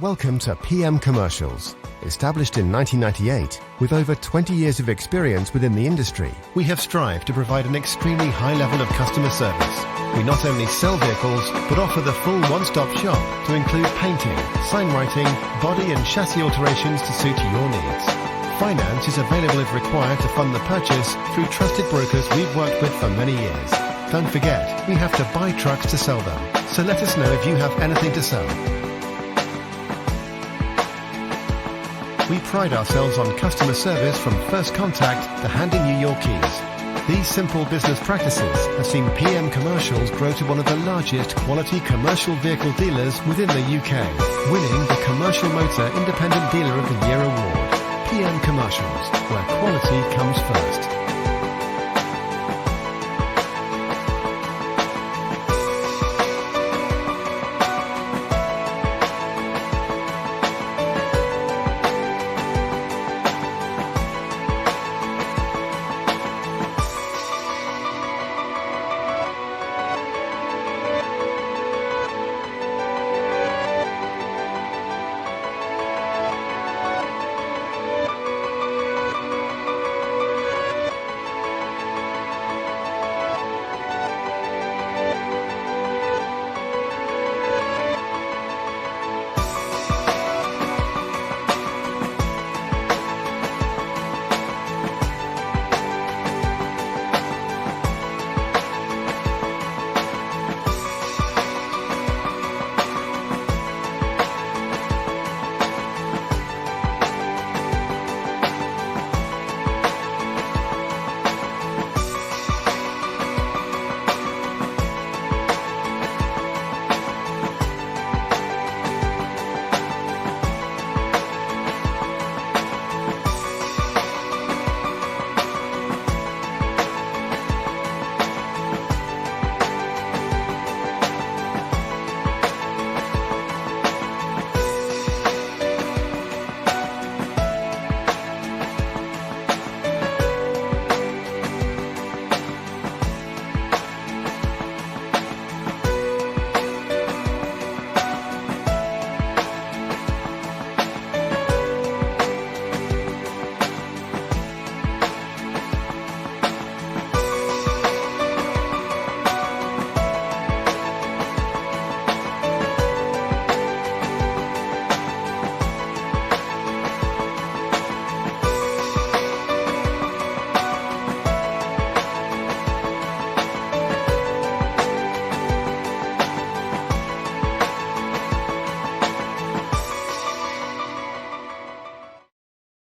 Welcome to PM Commercials. Established in 1998, with over 20 years of experience within the industry, we have strived to provide an extremely high level of customer service. We not only sell vehicles, but offer the full one-stop shop to include painting, sign writing, body and chassis alterations to suit your needs. Finance is available if required to fund the purchase through trusted brokers we've worked with for many years. Don't forget, we have to buy trucks to sell them, so let us know if you have anything to sell. We pride ourselves on customer service from first contact to handing you your keys. These simple business practices have seen PM Commercials grow to one of the largest quality commercial vehicle dealers within the UK, winning the Commercial Motor Independent Dealer of the Year award. PM Commercials, where quality comes first.